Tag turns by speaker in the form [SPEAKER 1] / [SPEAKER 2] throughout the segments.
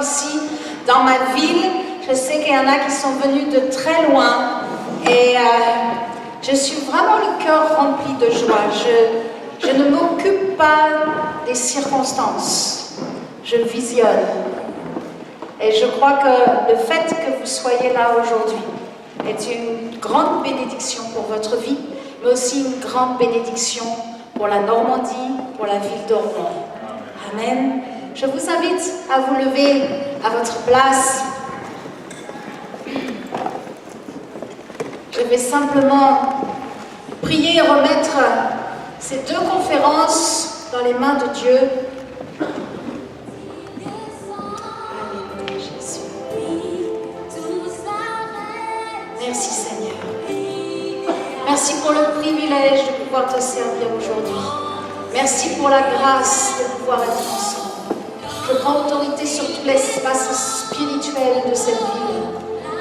[SPEAKER 1] ici dans ma ville. Je sais qu'il y en a qui sont venus de très loin et je suis vraiment le cœur rempli de joie. Je ne m'occupe pas des circonstances, je visionne. Et je crois que le fait que vous soyez là aujourd'hui est une grande bénédiction pour votre vie, mais aussi une grande bénédiction pour la Normandie, pour la ville d'Ormont. Amen. Je vous invite à vous lever à votre place. Je vais simplement prier et remettre ces deux conférences dans les mains de Dieu. Alléluia, Jésus. Merci Seigneur. Merci pour le privilège de pouvoir te servir aujourd'hui. Merci pour la grâce de pouvoir être ensemble. Je prends autorité sur tout l'espace spirituel de cette ville.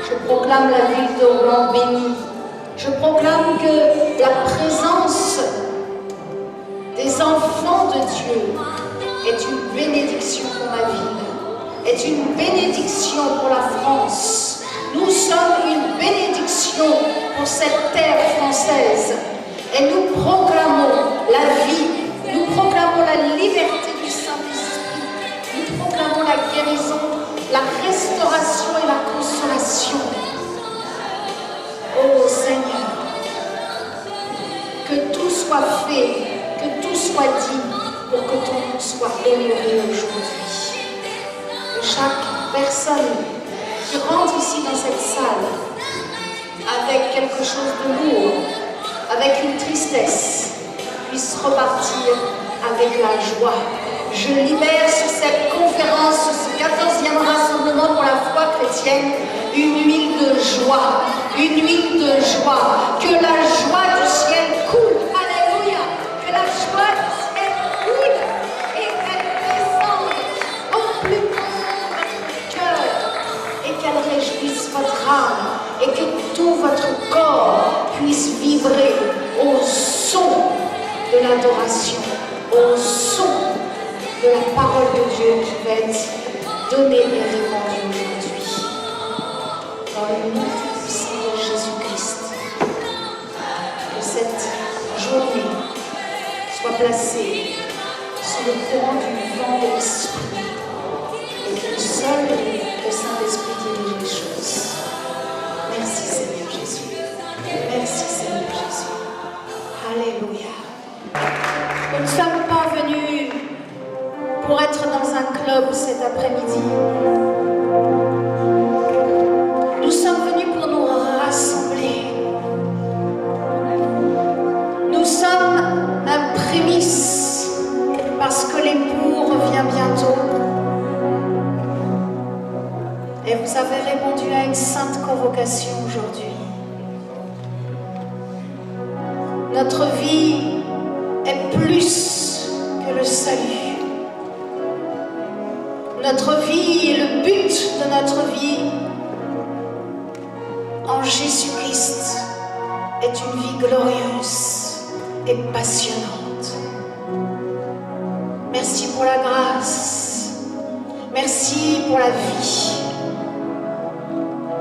[SPEAKER 1] Je proclame la ville d'Ormont bénie. Je proclame que la présence des enfants de Dieu est une bénédiction pour ma ville, est une bénédiction pour la France. Nous sommes une bénédiction pour cette terre française et nous proclamons la vie, nous proclamons la liberté du Saint-Esprit, nous proclamons la guérison, la restauration et la consolation. Oh Seigneur, que tout soit fait, que tout soit dit pour que ton nom soit honoré aujourd'hui. Que chaque personne qui rentre ici dans cette salle avec quelque chose de lourd, avec une tristesse, puisse repartir avec la joie. Je libère sur cette conférence, sur ce 14e rassemblement pour la foi chrétienne, une huile de joie, une huile de joie. Que la joie du ciel coule, alléluia, que la joie du ciel coule et qu'elle descende au plus profond de votre cœur et qu'elle réjouisse votre âme et que tout votre corps puisse vibrer au son de l'adoration, au son de la parole de Dieu qui va être donnée et répandue aujourd'hui. Dans le nom puissant de Jésus-Christ, que cette journée soit placée sous le courant du vent de l'Esprit et que seul le Saint-Esprit dirige les choses. Merci Seigneur Jésus. Merci Seigneur Jésus. Alléluia. Nous ne sommes pas venus pour être dans un club cet après-midi. Nous sommes venus pour nous rassembler. Nous sommes un prémisse parce que l'époux revient bientôt. Et vous avez répondu à une sainte convocation aujourd'hui. Notre vie est plus que le salut. Notre vie et le but de notre vie en Jésus-Christ est une vie glorieuse et passionnante. Merci pour la grâce. Merci pour la vie.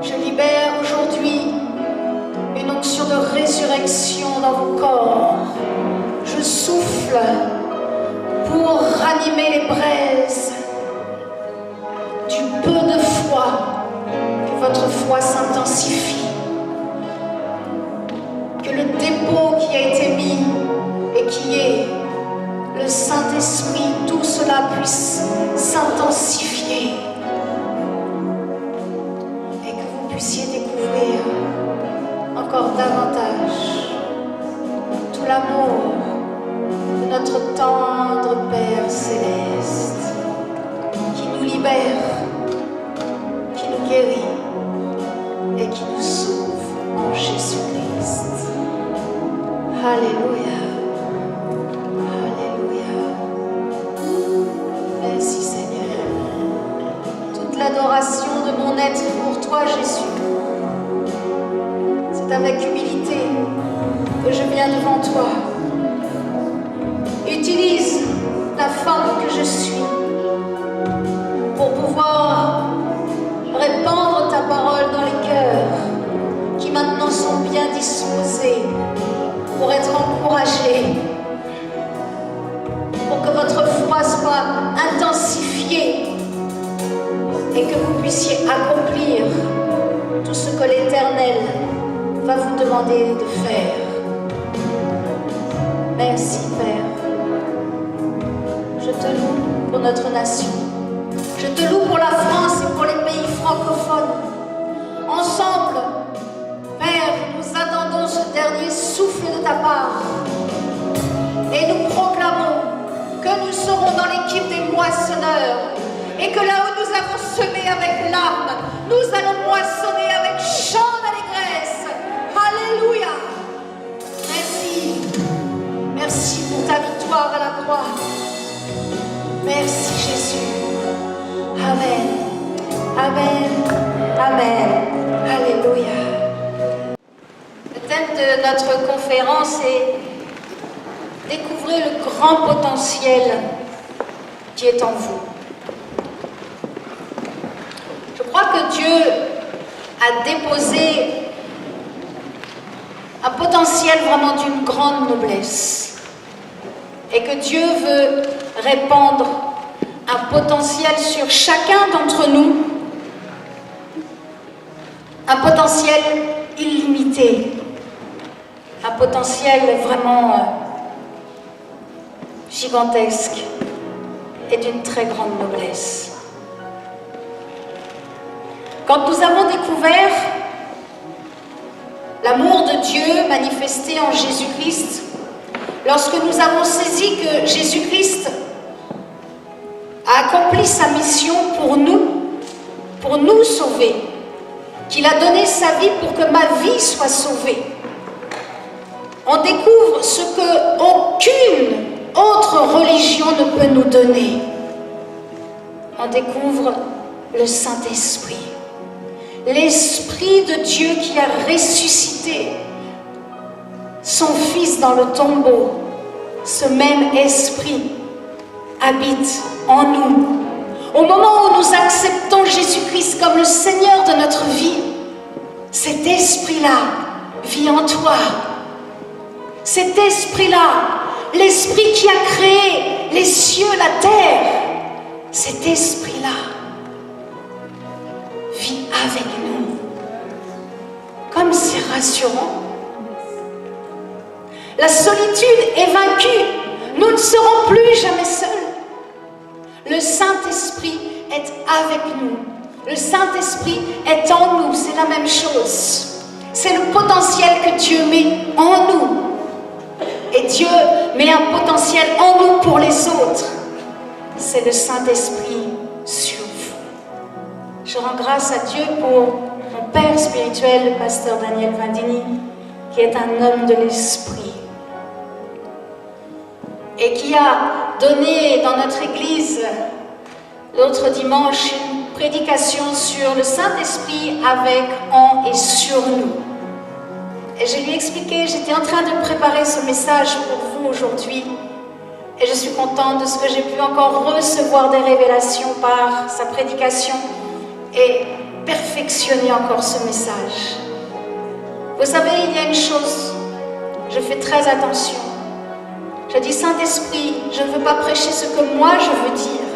[SPEAKER 1] Je libère aujourd'hui une onction de résurrection dans vos corps. Je souffle pour ranimer les braises du peu de foi, que votre foi s'intensifie, que le dépôt qui a été mis et qui est le Saint-Esprit, tout cela puisse s'intensifier et que vous puissiez découvrir encore davantage tout l'amour de notre tendre Père Céleste qui nous libère, qui nous guérit et qui nous sauve en Jésus-Christ. Alléluia. Alléluia. Merci Seigneur. Toute l'adoration de mon être pour toi, Jésus. C'est avec humilité que je viens devant toi. Utilise la femme que je suis pour pouvoir bien disposés pour être encouragés, pour que votre foi soit intensifiée et que vous puissiez accomplir tout ce que l'Éternel va vous demander de faire. Merci Père. Je te loue pour notre nation. Je te loue pour la France et pour les pays francophones. Ensemble, Père, nous attendons ce dernier souffle de ta part. Et nous proclamons que nous serons dans l'équipe des moissonneurs. Et que là où nous avons semé avec larmes, nous allons moissonner avec chant d'allégresse. Alléluia. Merci. Merci pour ta victoire à la croix. Merci Jésus. Amen. Amen. Amen. Alléluia. Le thème de notre conférence est découvrir le grand potentiel qui est en vous. Je crois que Dieu a déposé un potentiel vraiment d'une grande noblesse et que Dieu veut répandre un potentiel sur chacun d'entre nous, un potentiel illimité, un potentiel vraiment gigantesque et d'une très grande noblesse. Quand nous avons découvert l'amour de Dieu manifesté en Jésus-Christ, lorsque nous avons saisi que Jésus-Christ a accompli sa mission pour nous sauver, qu'il a donné sa vie pour que ma vie soit sauvée, on découvre ce que aucune autre religion ne peut nous donner. On découvre le Saint-Esprit. L'Esprit de Dieu qui a ressuscité son Fils dans le tombeau, ce même Esprit habite en nous. Au moment où nous acceptons Jésus-Christ comme le Seigneur de notre vie, cet Esprit-là vit en toi. Cet Esprit-là, l'Esprit qui a créé les cieux, la terre, cet Esprit-là vit avec nous. Comme c'est rassurant. La solitude est vaincue. Nous ne serons plus jamais seuls. Le Saint-Esprit est avec nous. Le Saint-Esprit est en nous. C'est la même chose. C'est le potentiel que Dieu met en nous. Et Dieu met un potentiel en nous pour les autres. C'est le Saint-Esprit sur vous. Je rends grâce à Dieu pour mon père spirituel, le pasteur Daniel Vandini, qui est un homme de l'Esprit et qui a donné dans notre église l'autre dimanche une prédication sur le Saint-Esprit avec, en et sur nous. Et je lui ai expliqué, j'étais en train de préparer ce message pour vous aujourd'hui et je suis contente de ce que j'ai pu encore recevoir des révélations par sa prédication et perfectionner encore ce message. Vous savez, il y a une chose, je fais très attention. Je dis, Saint-Esprit, je ne veux pas prêcher ce que moi je veux dire.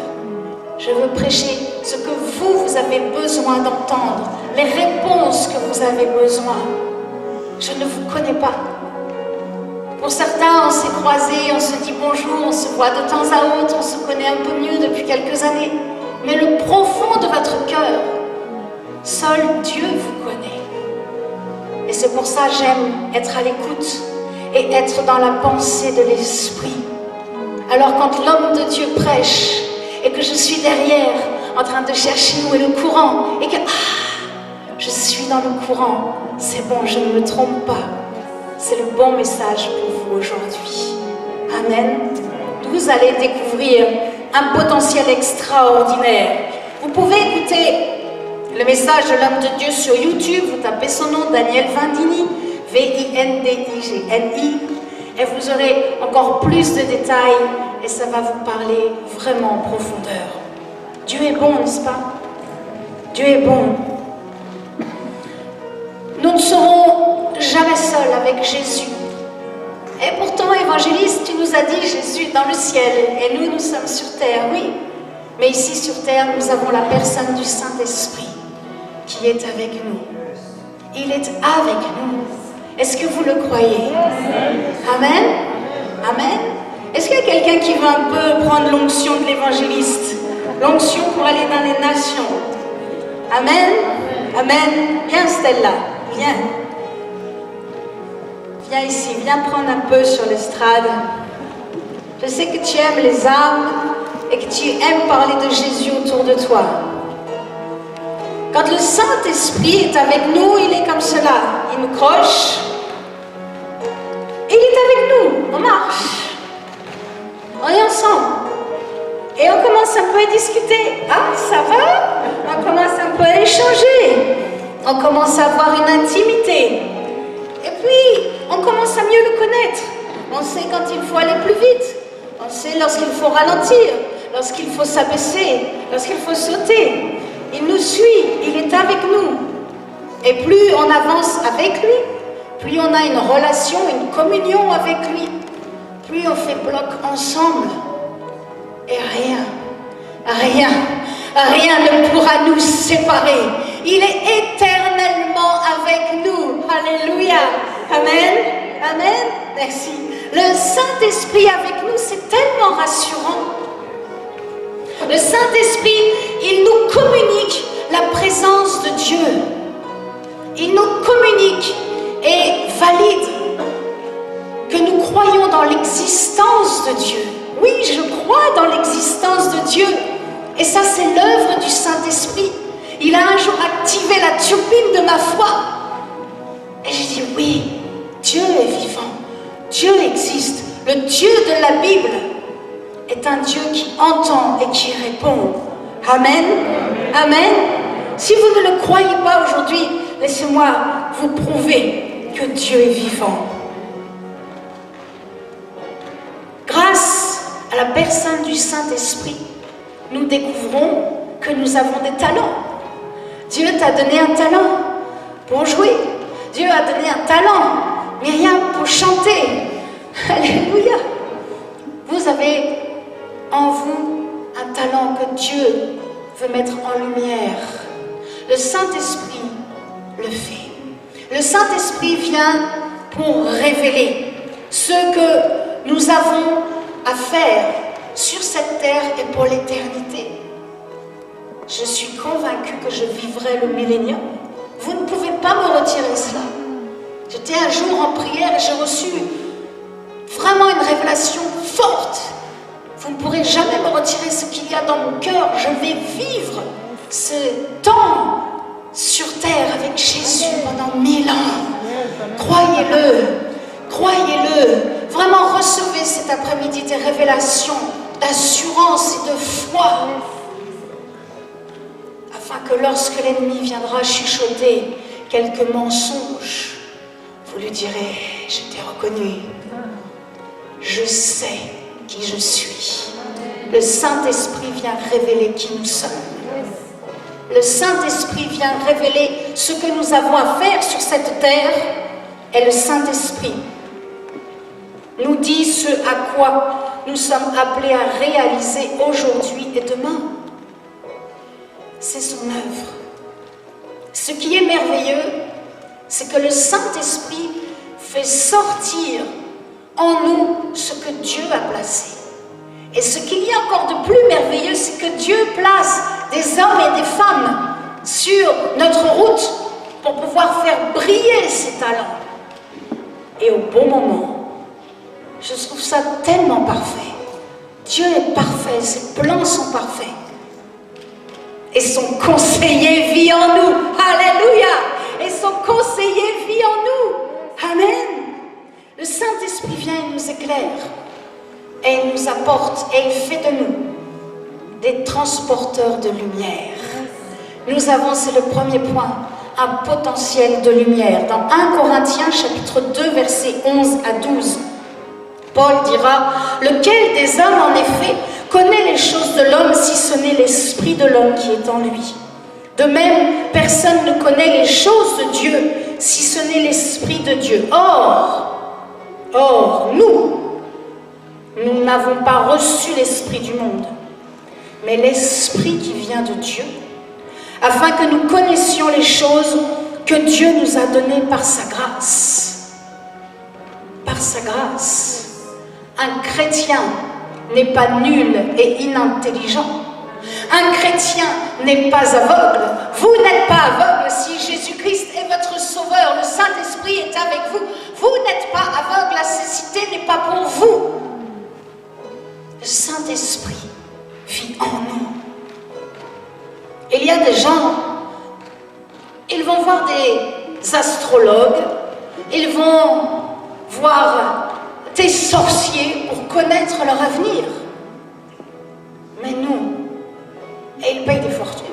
[SPEAKER 1] Je veux prêcher ce que vous avez besoin d'entendre, les réponses que vous avez besoin. Je ne vous connais pas. Pour certains, on s'est croisés, on se dit bonjour, on se voit de temps à autre, on se connaît un peu mieux depuis quelques années. Mais le profond de votre cœur, seul Dieu vous connaît. Et c'est pour ça que j'aime être à l'écoute et être dans la pensée de l'Esprit. Alors quand l'homme de Dieu prêche et que je suis derrière en train de chercher où est le courant et que je suis dans le courant, c'est bon, je ne me trompe pas. C'est le bon message pour vous aujourd'hui. Amen. Vous allez découvrir un potentiel extraordinaire. Vous pouvez écouter le message de l'homme de Dieu sur YouTube. Vous tapez son nom, Daniel Vandini, V-I-N-D-I-G-N-I, et vous aurez encore plus de détails et ça va vous parler vraiment en profondeur. Dieu est bon, n'est-ce pas? Dieu est bon. Nous ne serons jamais avec Jésus. Et pourtant, évangéliste, tu nous as dit Jésus est dans le ciel et nous, nous sommes sur terre, oui. Mais ici sur terre, nous avons la personne du Saint-Esprit qui est avec nous. Il est avec nous. Est-ce que vous le croyez? Amen. Amen. Est-ce qu'il y a quelqu'un qui veut un peu prendre l'onction de l'évangéliste? L'onction pour aller dans les nations. Amen. Amen. Viens Stella, viens. Viens ici, viens prendre un peu sur l'estrade. Je sais que tu aimes les âmes et que tu aimes parler de Jésus autour de toi. Quand le Saint-Esprit est avec nous, il est comme cela. Il me croche. Il est avec nous. On marche. On est ensemble. Et on commence un peu à discuter. Ah, ça va? On commence un peu à échanger. On commence à avoir une intimité. Et puis, on commence à mieux le connaître. On sait quand il faut aller plus vite. On sait lorsqu'il faut ralentir, lorsqu'il faut s'abaisser, lorsqu'il faut sauter. Il nous suit, il est avec nous. Et plus on avance avec lui, plus on a une relation, une communion avec lui, plus on fait bloc ensemble. Et rien ne pourra nous séparer. Il est éternellement avec nous. Alléluia. Amen. Amen. Merci. Le Saint-Esprit avec nous, c'est tellement rassurant. Le Saint-Esprit, il nous communique la présence de Dieu. Il nous communique et valide que nous croyons dans l'existence de Dieu. Oui, je crois dans l'existence de Dieu. Et ça, c'est l'œuvre du Saint-Esprit. Il a un jour activé la turbine de ma foi. Et j'ai dit, oui, Dieu est vivant. Dieu existe. Le Dieu de la Bible est un Dieu qui entend et qui répond. Amen. Amen. Si vous ne le croyez pas aujourd'hui, laissez-moi vous prouver que Dieu est vivant. Grâce à la personne du Saint-Esprit, nous découvrons que nous avons des talents. Dieu t'a donné un talent pour jouer. Dieu a donné un talent, Myriam, pour chanter. Alléluia. Vous avez en vous un talent que Dieu veut mettre en lumière. Le Saint-Esprit le fait. Le Saint-Esprit vient pour révéler ce que nous avons à faire sur cette terre et pour l'éternité. Je suis convaincue que je vivrai le millénium. Vous ne pouvez pas me retirer cela. J'étais un jour en prière et j'ai reçu vraiment une révélation forte. Vous ne pourrez jamais me retirer ce qu'il y a dans mon cœur. Je vais vivre ce temps sur terre avec Jésus pendant 1000 ans. Croyez-le, croyez-le. Vraiment recevez cet après-midi des révélations d'assurance et de foi. Afin que lorsque l'ennemi viendra chuchoter quelques mensonges, vous lui direz, je t'ai reconnu, je sais qui je suis. Le Saint-Esprit vient révéler qui nous sommes. Le Saint-Esprit vient révéler ce que nous avons à faire sur cette terre. Et le Saint-Esprit nous dit ce à quoi nous sommes appelés à réaliser aujourd'hui et demain. C'est son œuvre. Ce qui est merveilleux, c'est que le Saint-Esprit fait sortir en nous ce que Dieu a placé. Et ce qu'il y a encore de plus merveilleux, c'est que Dieu place des hommes et des femmes sur notre route pour pouvoir faire briller ses talents. Et au bon moment, je trouve ça tellement parfait. Dieu est parfait, ses plans sont parfaits. Et son conseiller vit en nous. Alléluia! Et son conseiller vit en nous. Amen. Le Saint-Esprit vient et nous éclaire. Et il nous apporte et il fait de nous des transporteurs de lumière. Nous avons, c'est le premier point, un potentiel de lumière. Dans 1 Corinthiens chapitre 2 versets 11 à 12, Paul dira « Lequel des hommes en effet connaît les choses de l'homme si ce n'est l'esprit de l'homme qui est en lui. De même, personne ne connaît les choses de Dieu
[SPEAKER 2] si ce n'est l'Esprit de Dieu. Or, nous n'avons pas reçu l'Esprit du monde, mais l'Esprit qui vient de Dieu, afin que nous connaissions les choses que Dieu nous a données par sa grâce. Par sa grâce. Un chrétien n'est pas nul et inintelligent. Un chrétien n'est pas aveugle. Vous n'êtes pas aveugle si Jésus-Christ est votre sauveur. Le Saint-Esprit est avec vous. Vous n'êtes pas aveugle. La cécité n'est pas pour vous. Le Saint-Esprit vit en nous. Il y a des gens, ils vont voir des astrologues, ils vont voir des sorciers pour connaître leur avenir. Mais nous, et ils payent des fortunes.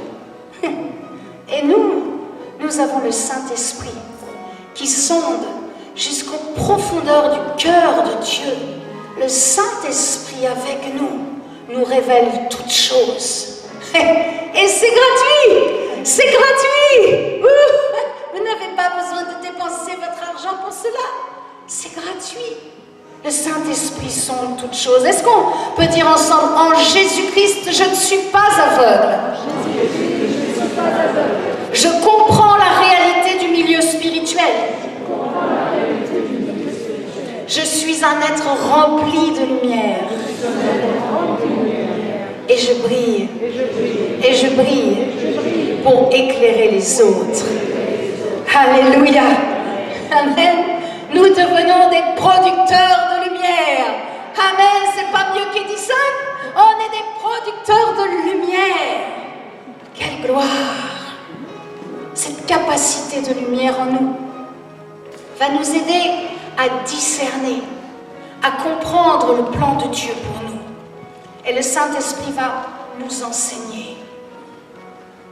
[SPEAKER 2] Et nous avons le Saint-Esprit qui sonde jusqu'aux profondeurs du cœur de Dieu. Le Saint-Esprit avec nous révèle toutes choses. Et c'est gratuit! C'est gratuit! Vous n'avez pas besoin de dépenser votre argent pour cela. C'est gratuit. Le Saint-Esprit sonde toutes choses. Est-ce qu'on peut dire ensemble, en Jésus-Christ, je ne suis pas aveugle. Je comprends la réalité du milieu spirituel. Je suis un être rempli de lumière. Et je brille. Et je brille pour éclairer les autres. Alléluia. Amen. Nous devenons des producteurs de lumière. Amen. C'est pas mieux qu'Edison. On est des producteurs de lumière. Quelle gloire. Cette capacité de lumière en nous va nous aider à discerner, à comprendre le plan de Dieu pour nous. Et le Saint-Esprit va nous enseigner.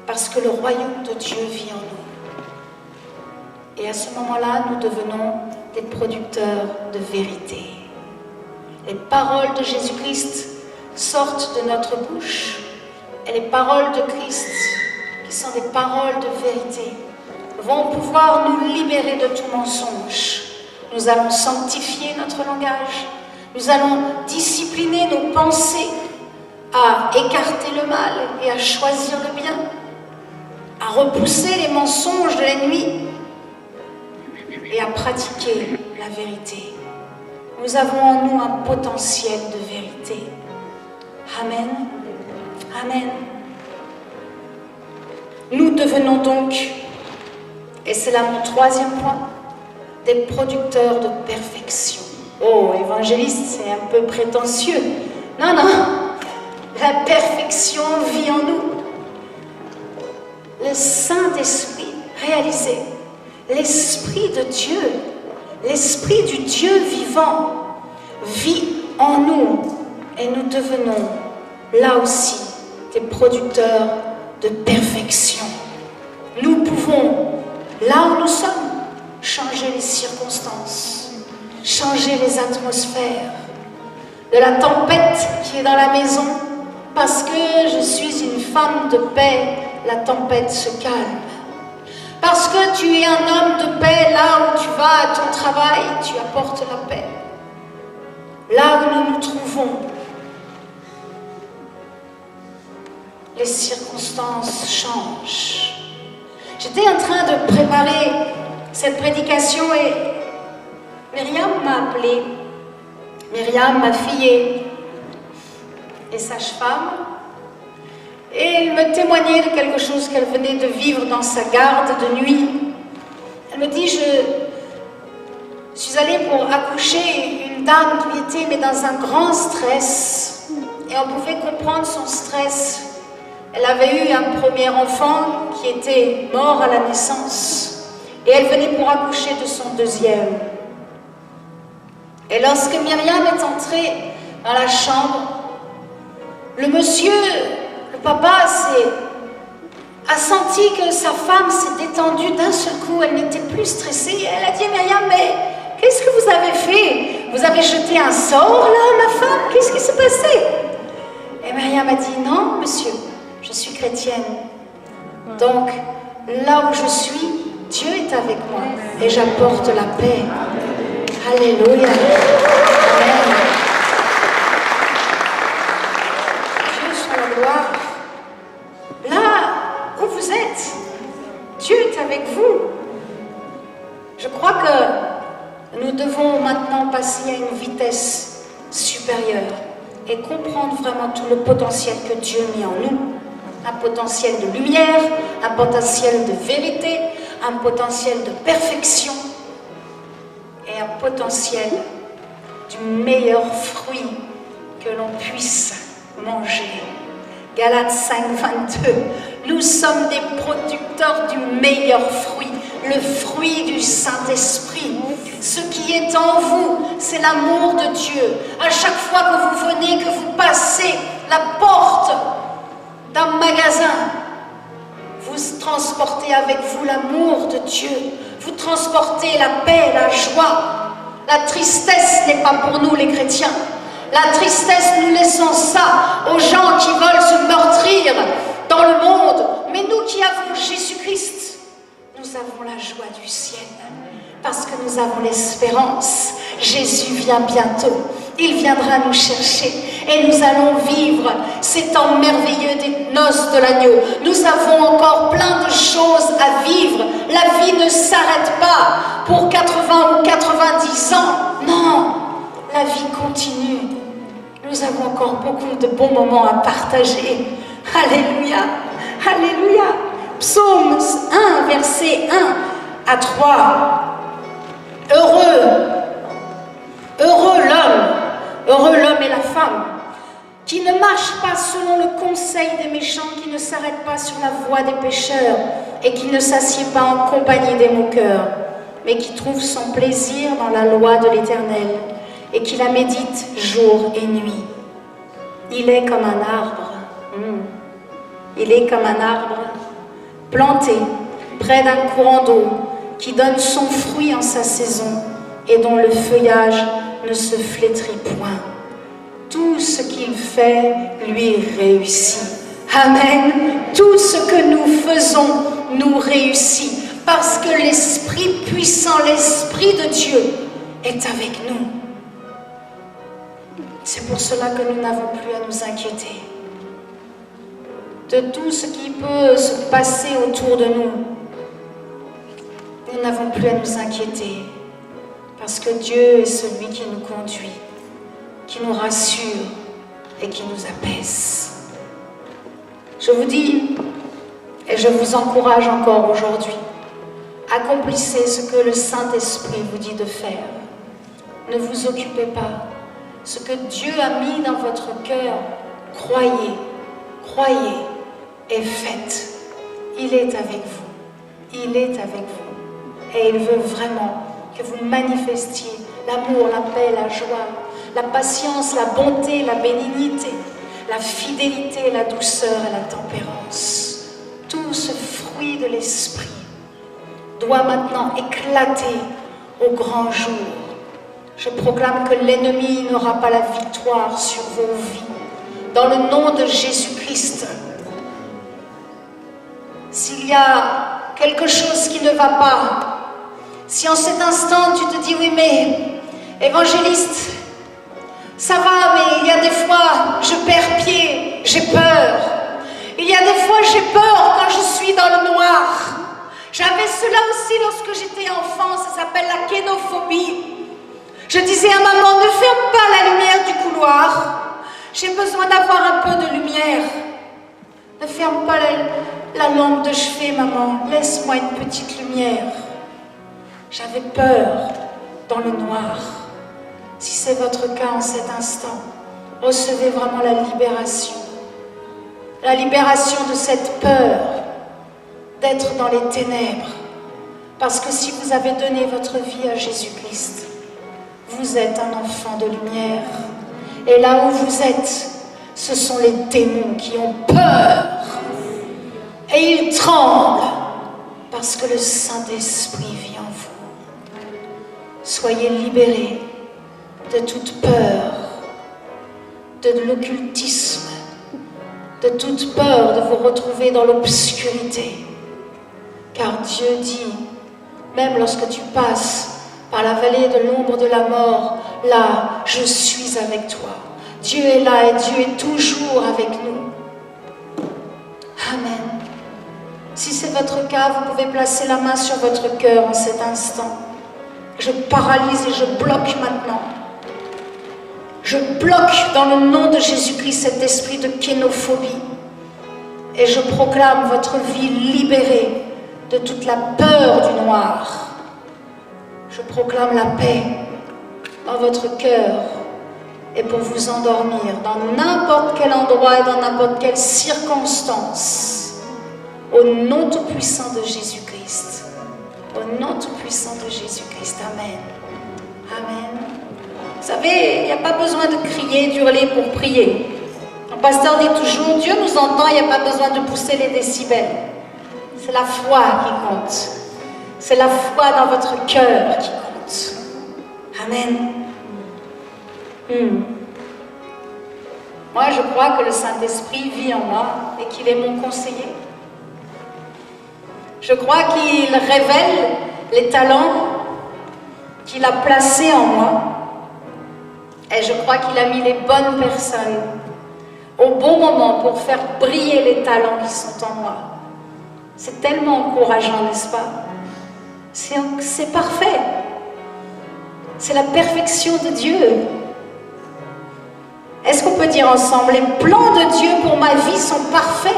[SPEAKER 2] Parce que le royaume de Dieu vit en nous. Et à ce moment-là, nous devenons des producteurs de vérité. Les paroles de Jésus-Christ sortent de notre bouche. Et les paroles de Christ, qui sont des paroles de vérité, vont pouvoir nous libérer de tout mensonge. Nous allons sanctifier notre langage. Nous allons discipliner nos pensées à écarter le mal et à choisir le bien, à repousser les mensonges de l'ennemi et à pratiquer la vérité. Nous avons en nous un potentiel de vérité. Amen. Amen. Nous devenons donc, et c'est là mon troisième point, des producteurs de perfection. Oh, évangéliste, c'est un peu prétentieux. Non, la perfection vit en nous. Le Saint-Esprit, réalisez, l'Esprit de Dieu, l'Esprit du Dieu vivant vit en nous et nous devenons là aussi des producteurs de perfection. Nous pouvons, là où nous sommes, changer les circonstances, changer les atmosphères, de la tempête qui est dans la maison, parce que je suis une femme de paix, la tempête se calme. Parce que tu es un homme de paix, là où tu vas à ton travail, tu apportes la paix. Là où nous nous trouvons, les circonstances changent. J'étais en train de préparer cette prédication et Myriam m'a appelée. Myriam, ma fille, est sage-femme. Et elle me témoignait de quelque chose qu'elle venait de vivre dans sa garde de nuit. Elle me dit, je suis allée pour accoucher une dame qui était dans un grand stress. Et on pouvait comprendre son stress. Elle avait eu un premier enfant qui était mort à la naissance. Et elle venait pour accoucher de son deuxième. Et lorsque Myriam est entrée dans la chambre, le monsieur, le papa, a senti que sa femme s'est détendue d'un seul coup. Elle n'était plus stressée. Et elle a dit à Myriam, mais qu'est-ce que vous avez fait? Vous avez jeté un sort là, ma femme? Qu'est-ce qui s'est passé? Et Myriam a dit, non, monsieur, je suis chrétienne. Donc, là où je suis, Dieu est avec moi et j'apporte la paix. Alléluia. Amen. Dieu soit la gloire. Là où vous êtes, Dieu est avec vous. Je crois que nous devons maintenant passer à une vitesse supérieure et comprendre vraiment tout le potentiel que Dieu a mis en nous. Un potentiel de lumière, un potentiel de vérité, un potentiel de perfection et un potentiel du meilleur fruit que l'on puisse manger. Galates 5, 22. Nous sommes des producteurs du meilleur fruit, le fruit du Saint-Esprit. Ce qui est en vous, c'est l'amour de Dieu. À chaque fois que vous venez, que vous passez la porte d'un magasin, vous transportez avec vous l'amour de Dieu. Vous transportez la paix, la joie. La tristesse n'est pas pour nous les chrétiens. La tristesse, nous laissons ça aux gens qui veulent se meurtrir dans le monde. Mais nous qui avons Jésus-Christ, nous avons la joie du ciel. Parce que nous avons l'espérance. Jésus vient bientôt. Il viendra nous chercher. Et nous allons vivre ces temps merveilleux des noces de l'agneau. Nous avons encore plein de choses à vivre. La vie ne s'arrête pas pour 80 ou 90 ans. Non, la vie continue. Nous avons encore beaucoup de bons moments à partager. Alléluia, alléluia. Psaume 1, verset 1 à 3. Heureux l'homme et la femme, qui ne marche pas selon le conseil des méchants, qui ne s'arrête pas sur la voie des pécheurs, et qui ne s'assied pas en compagnie des moqueurs, mais qui trouve son plaisir dans la loi de l'Éternel, et qui la médite jour et nuit. Il est comme un arbre, il est comme un arbre planté près d'un courant d'eau, qui donne son fruit en sa saison, et dont le feuillage ne se flétrit point. Tout ce qu'il fait lui réussit. Amen. Tout ce que nous faisons nous réussit. Parce que l'Esprit puissant, l'Esprit de Dieu est avec nous. C'est pour cela que nous n'avons plus à nous inquiéter de tout ce qui peut se passer autour de nous. Nous n'avons plus à nous inquiéter. Parce que Dieu est celui qui nous conduit, qui nous rassure et qui nous apaise. Je vous dis, et je vous encourage encore aujourd'hui, accomplissez ce que le Saint-Esprit vous dit de faire. Ne vous occupez pas. Ce que Dieu a mis dans votre cœur, croyez, et faites. Il est avec vous. Il est avec vous. Et il veut vraiment que vous manifestiez l'amour, la paix, la joie, la patience, la bonté, la bénignité, la fidélité, la douceur et la tempérance. Tout ce fruit de l'esprit doit maintenant éclater au grand jour. Je proclame que l'ennemi n'aura pas la victoire sur vos vies. Dans le nom de Jésus-Christ, s'il y a quelque chose qui ne va pas, si en cet instant tu te dis oui mais évangéliste, ça va mais il y a des fois je perds pied, j'ai peur. Il y a des fois j'ai peur quand je suis dans le noir. J'avais cela aussi lorsque j'étais enfant, ça s'appelle la kénophobie. Je disais à maman, ne ferme pas la lumière du couloir. J'ai besoin d'avoir un peu de lumière. Ne ferme pas la lampe de chevet, maman. Laisse-moi une petite lumière. J'avais peur dans le noir. Si c'est votre cas en cet instant, recevez vraiment la libération. La libération de cette peur d'être dans les ténèbres. Parce que si vous avez donné votre vie à Jésus-Christ, vous êtes un enfant de lumière. Et là où vous êtes, ce sont les démons qui ont peur. Et ils tremblent parce que le Saint-Esprit vit en vous. Soyez libérés de toute peur, de l'occultisme, de toute peur de vous retrouver dans l'obscurité. Car Dieu dit Même lorsque tu passes par la vallée de l'ombre de la mort, là, je suis avec toi. Dieu est là et Dieu est toujours avec nous. Amen. Si c'est votre cas, vous pouvez placer la main sur votre cœur en cet instant. Je paralyse et je bloque maintenant. Je bloque dans le nom de Jésus-Christ cet esprit de kénophobie. Et je proclame votre vie libérée de toute la peur du noir. Je proclame la paix dans votre cœur et pour vous endormir dans n'importe quel endroit et dans n'importe quelle circonstance. Au nom tout-puissant de Jésus-Christ. Au nom tout-puissant de Jésus-Christ. Amen. Amen. Vous savez, il n'y a pas besoin de crier, d'hurler pour prier. Le pasteur dit toujours, Dieu nous entend, il n'y a pas besoin de pousser les décibels. C'est la foi qui compte. C'est la foi dans votre cœur qui compte. Amen. Moi, je crois que le Saint-Esprit vit en moi et qu'il est mon conseiller. Je crois qu'il révèle les talents qu'il a placés en moi. Et je crois qu'il a mis les bonnes personnes au bon moment pour faire briller les talents qui sont en moi. C'est tellement encourageant, n'est-ce pas? C'est parfait. C'est la perfection de Dieu. Est-ce qu'on peut dire ensemble, les plans de Dieu pour ma vie sont parfaits?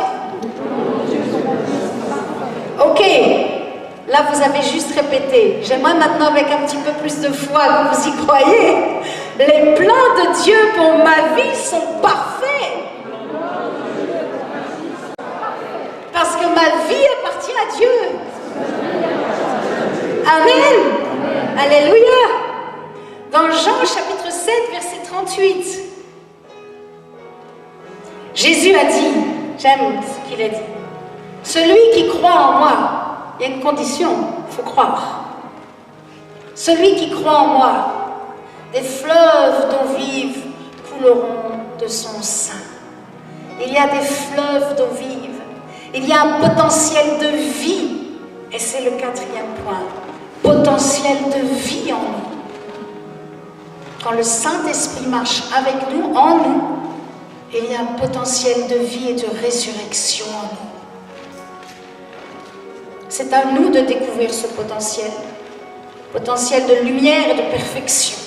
[SPEAKER 2] Ok, là vous avez juste répété. J'aimerais maintenant avec un petit peu plus de foi que vous y croyez. Les plans de Dieu pour ma vie sont parfaits. Parce que ma vie appartient à Dieu. Amen. Alléluia. Dans Jean chapitre 7, verset 38, Jésus a dit, j'aime ce qu'il a dit, celui qui croit en moi, il y a une condition, il faut croire. Celui qui croit en moi, des fleuves d'eau vive couleront de son sein. Il y a des fleuves d'eau vive. Il y a un potentiel de vie. Et c'est le quatrième point. Potentiel de vie en nous. Quand le Saint-Esprit marche avec nous, en nous, il y a un potentiel de vie et de résurrection en nous. C'est à nous de découvrir ce potentiel. Potentiel de lumière et de perfection.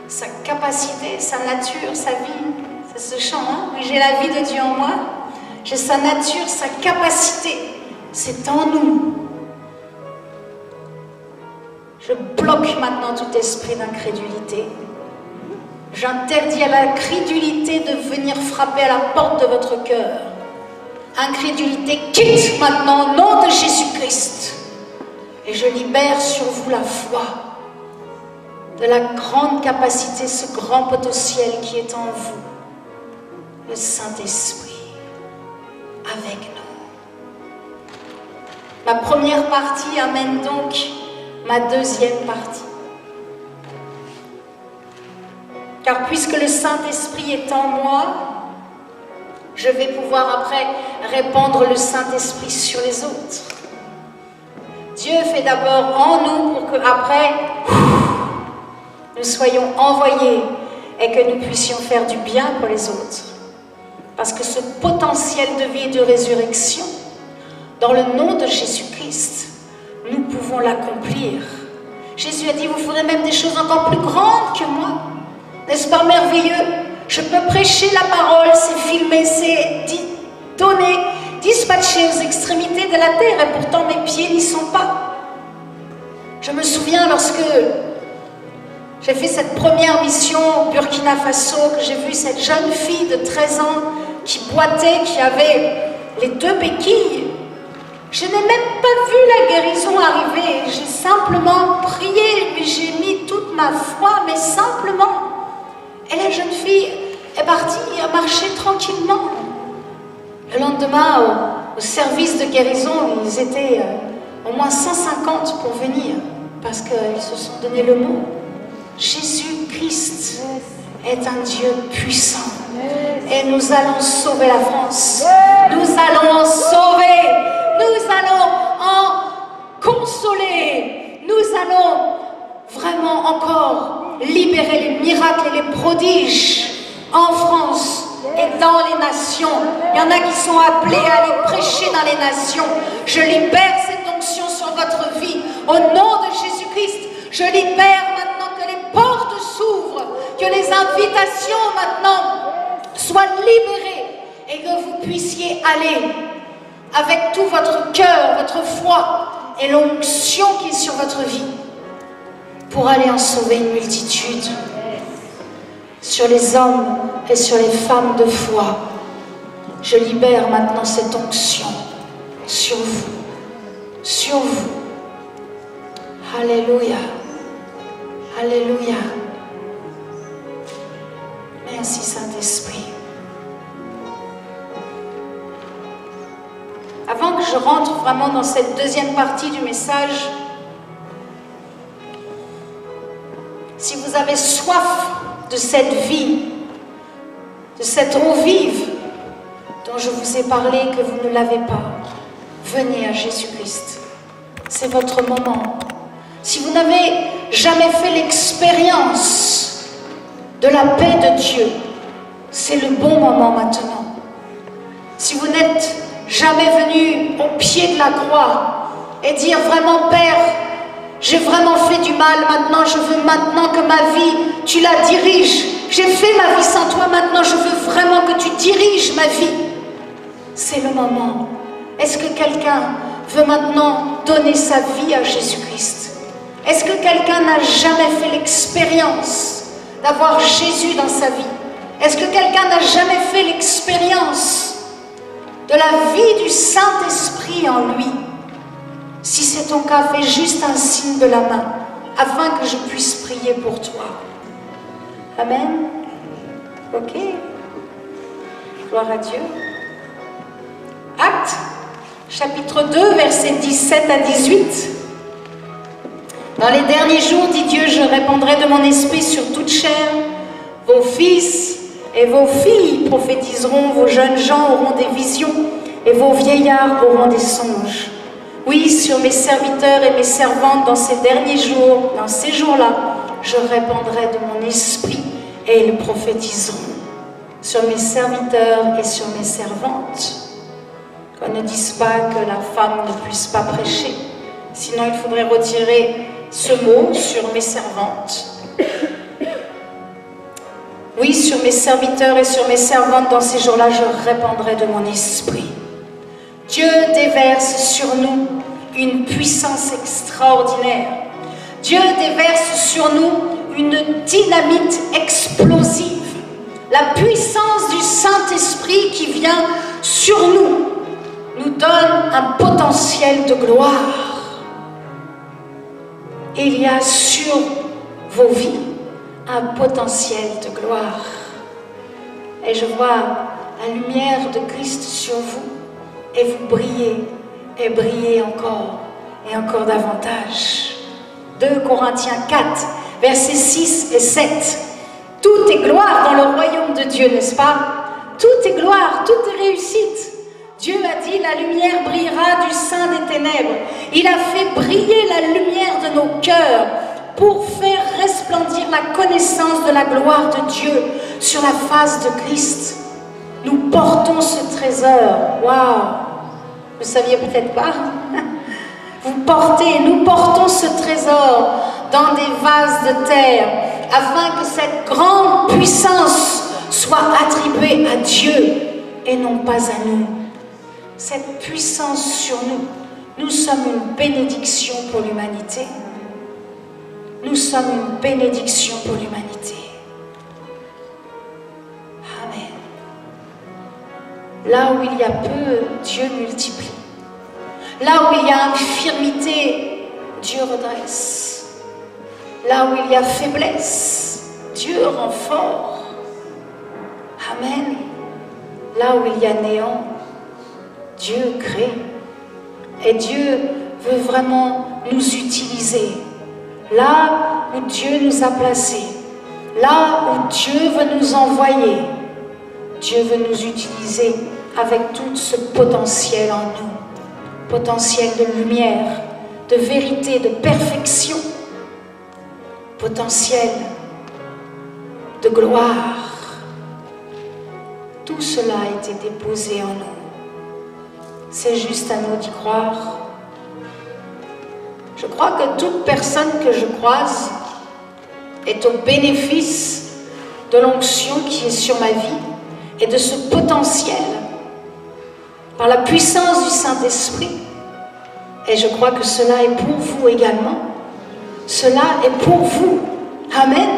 [SPEAKER 2] Sa capacité, sa nature, sa vie. C'est ce chant, hein? Oui, j'ai la vie de Dieu en moi. J'ai sa nature, sa capacité. C'est en nous. Je bloque maintenant tout esprit d'incrédulité. J'interdis à la crédulité de venir frapper à la porte de votre cœur. Incrédulité, quitte maintenant au nom de Jésus-Christ. Et je libère sur vous la foi de la grande capacité, ce grand potentiel qui est en vous. Le Saint-Esprit avec nous. Ma première partie amène donc ma deuxième partie. Car puisque le Saint-Esprit est en moi, je vais pouvoir après répandre le Saint-Esprit sur les autres. Dieu fait d'abord en nous pour qu'après, nous soyons envoyés et que nous puissions faire du bien pour les autres. Parce que ce potentiel de vie et de résurrection, dans le nom de Jésus-Christ, nous pouvons l'accomplir. Jésus a dit, vous ferez même des choses encore plus grandes que moi. N'est-ce pas merveilleux? Je peux prêcher la parole, c'est filmé, c'est donné, dispatché aux extrémités de la terre, et pourtant mes pieds n'y sont pas. Je me souviens lorsque j'ai fait cette première mission au Burkina Faso, que j'ai vu cette jeune fille de 13 ans qui boitait, qui avait les 2 béquilles. Je n'ai même pas vu la guérison arriver. J'ai simplement prié, mais j'ai mis toute ma foi, mais simplement. Et la jeune fille est partie à marcher tranquillement. Le lendemain, au service de guérison, ils étaient au moins 150 pour venir, parce qu'ils se sont donné le mot. Jésus-Christ est un Dieu puissant. Et nous allons sauver la France. Nous allons en sauver. Nous allons en libérer les miracles et les prodiges en France et dans les nations. Il y en a qui sont appelés à aller prêcher dans les nations. Je libère cette onction sur votre vie. Au nom de Jésus-Christ, je libère maintenant que les portes s'ouvrent, que les invitations maintenant soient libérées et que vous puissiez aller avec tout votre cœur, votre foi et l'onction qui est sur votre vie pour aller en sauver une multitude. Sur les hommes et sur les femmes de foi, je libère maintenant cette onction sur vous, sur vous. Alléluia, alléluia. Merci Saint-Esprit. Avant que je rentre vraiment dans cette deuxième partie du message, si vous avez soif de cette vie, de cette eau vive dont je vous ai parlé, que vous ne l'avez pas, venez à Jésus-Christ. C'est votre moment. Si vous n'avez jamais fait l'expérience de la paix de Dieu, c'est le bon moment maintenant. Si vous n'êtes jamais venu au pied de la croix et dire vraiment, Père, j'ai vraiment fait du mal maintenant, je veux maintenant que ma vie, tu la diriges. J'ai fait ma vie sans toi, maintenant je veux vraiment que tu diriges ma vie. C'est le moment. Est-ce que quelqu'un veut maintenant donner sa vie à Jésus-Christ? Est-ce que quelqu'un n'a jamais fait l'expérience d'avoir Jésus dans sa vie? Est-ce que quelqu'un n'a jamais fait l'expérience de la vie du Saint-Esprit en lui? Si c'est ton cas, fais juste un signe de la main afin que je puisse prier pour toi. Amen. Ok. Gloire à Dieu. Actes, chapitre 2, versets 17 à 18. Dans les derniers jours, dit Dieu, je répandrai de mon esprit sur toute chair. Vos fils et vos filles prophétiseront, vos jeunes gens auront des visions et vos vieillards auront des songes. Oui, sur mes serviteurs et mes servantes dans ces derniers jours, dans ces jours-là, je répandrai de mon esprit et ils prophétiseront. Sur mes serviteurs et sur mes servantes. Qu'on ne dise pas que la femme ne puisse pas prêcher. Sinon, il faudrait retirer ce mot sur mes servantes. Oui, sur mes serviteurs et sur mes servantes dans ces jours-là, je répandrai de mon esprit. Dieu déverse sur nous une puissance extraordinaire. Dieu déverse sur nous une dynamite explosive. La puissance du Saint-Esprit qui vient sur nous nous donne un potentiel de gloire. Il y a sur vos vies un potentiel de gloire. Et je vois la lumière de Christ sur vous. Et vous brillez, et brillez encore, et encore davantage. 2 Corinthiens 4, versets 6 et 7. Tout est gloire dans le royaume de Dieu, n'est-ce pas? Tout est gloire, tout est réussite. Dieu a dit, la lumière brillera du sein des ténèbres. Il a fait briller la lumière de nos cœurs pour faire resplendir la connaissance de la gloire de Dieu sur la face de Christ. Nous portons ce trésor. Waouh! Vous ne saviez peut-être pas? Nous portons ce trésor dans des vases de terre afin que cette grande puissance soit attribuée à Dieu et non pas à nous. Cette puissance sur nous, nous sommes une bénédiction pour l'humanité. Nous sommes une bénédiction pour l'humanité. Amen. Là où il y a peu, Dieu multiplie. Là où il y a infirmité, Dieu redresse. Là où il y a faiblesse, Dieu rend fort. Amen. Là où il y a néant, Dieu crée. Et Dieu veut vraiment nous utiliser. Là où Dieu nous a placés, là où Dieu veut nous envoyer, Dieu veut nous utiliser avec tout ce potentiel en nous. Potentiel de lumière, de vérité, de perfection. Potentiel de gloire. Tout cela a été déposé en nous. C'est juste à nous d'y croire. Je crois que toute personne que je croise est au bénéfice de l'onction qui est sur ma vie et de ce potentiel par la puissance du Saint-Esprit. Et je crois que cela est pour vous également. Cela est pour vous. Amen.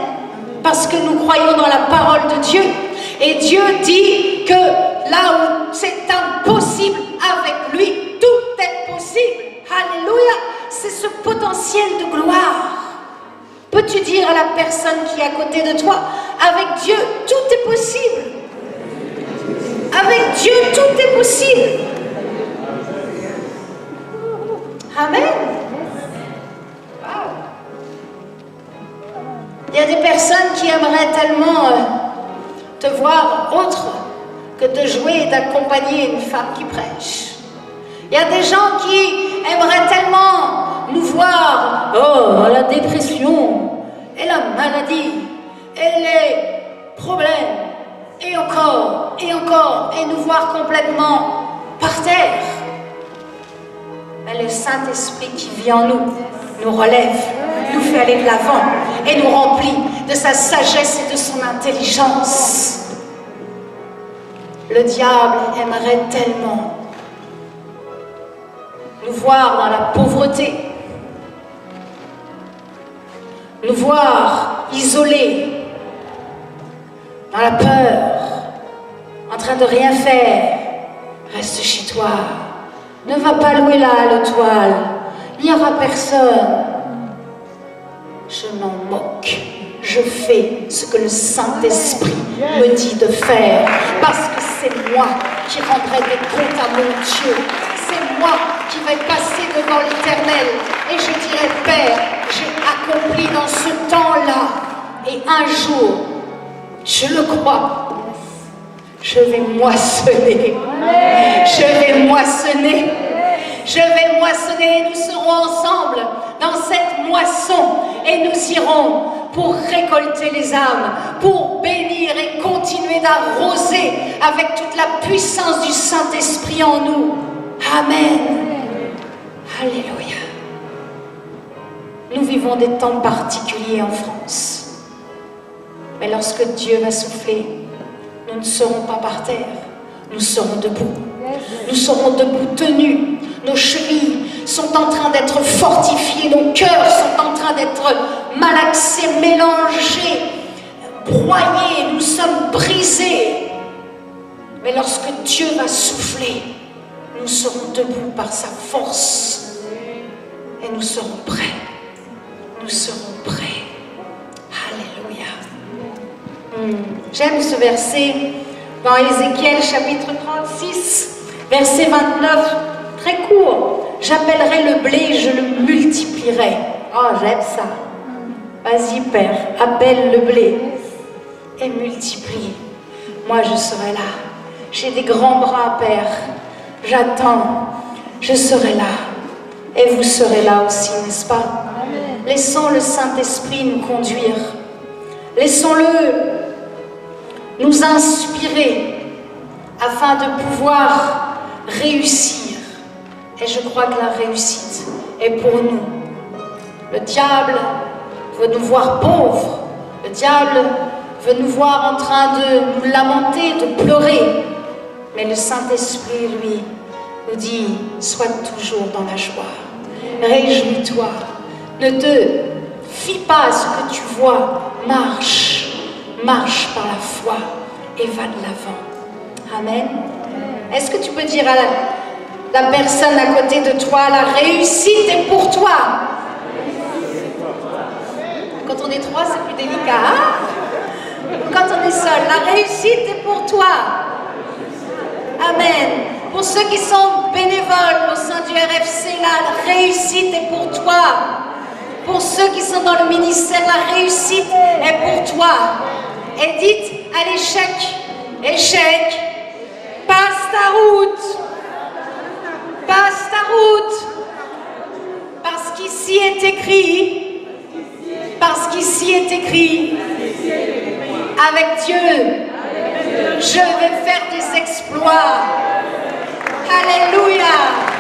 [SPEAKER 2] Parce que nous croyons dans la parole de Dieu. Et Dieu dit que là où c'est impossible avec lui, tout est possible. Alléluia. C'est ce potentiel de gloire. Peux-tu dire à la personne qui est à côté de toi, avec Dieu, tout est possible. Avec Dieu, tout est possible. Amen. Wow. Il y a des personnes qui aimeraient tellement te voir autre que de jouer et d'accompagner une femme qui prêche. Il y a des gens qui aimeraient tellement nous voir, oh, la dépression, et la maladie, et les problèmes, et encore, et nous voir complètement par terre. Mais le Saint-Esprit qui vit en nous, nous relève, nous fait aller de l'avant, et nous remplit de sa sagesse et de son intelligence. Le diable aimerait tellement nous voir dans la pauvreté, nous voir isolés, dans la peur, en train de rien faire. Reste chez toi, ne va pas louer la toile, il n'y aura personne. Je m'en moque, je fais ce que le Saint-Esprit me dit de faire, parce que c'est moi qui rendrai des comptes à mon Dieu. C'est moi qui vais passer devant l'Éternel et je dirai, Père, j'ai accompli dans ce temps-là. Et un jour, je le crois, je vais moissonner. Je vais moissonner. Je vais moissonner et nous serons ensemble dans cette moisson et nous irons pour récolter les âmes, pour bénir et continuer d'arroser avec toute la puissance du Saint-Esprit en nous. Amen. Alléluia. Nous vivons des temps particuliers en France. Mais lorsque Dieu va souffler, nous ne serons pas par terre. Nous serons debout. Nous serons debout tenus. Nos chevilles sont en train d'être fortifiées. Nos cœurs sont en train d'être malaxés, mélangés, broyés. Nous sommes brisés. Mais lorsque Dieu va souffler, nous serons debout par sa force et nous serons prêts. Nous serons prêts. Alléluia. J'aime ce verset dans Ézéchiel chapitre 36, verset 29, très court. J'appellerai le blé, je le multiplierai. Oh, j'aime ça. Vas-y, Père, appelle le blé et multiplie. Moi, je serai là. J'ai des grands bras, Père. J'attends, je serai là. Et vous serez là aussi, n'est-ce pas? Laissons le Saint-Esprit nous conduire. Laissons-le nous inspirer afin de pouvoir réussir. Et je crois que la réussite est pour nous. Le diable veut nous voir pauvres. Le diable veut nous voir en train de nous lamenter, de pleurer. Mais le Saint-Esprit, lui, nous dit, sois toujours dans la joie. Réjouis-toi. Ne te fie pas à ce que tu vois. Marche. Marche par la foi et va de l'avant. Amen. Est-ce que tu peux dire à la personne à côté de toi, la réussite est pour toi? Quand on est trois, c'est plus délicat. Hein? Quand on est seul, la réussite est pour toi. Amen. Pour ceux qui sont bénévoles au sein du RFC, la réussite est pour toi. Pour ceux qui sont dans le ministère, la réussite est pour toi. Et dites à l'échec, échec, passe ta route. Passe ta route. Parce qu'ici est écrit, avec Dieu, je vais faire des exploits. Alléluia.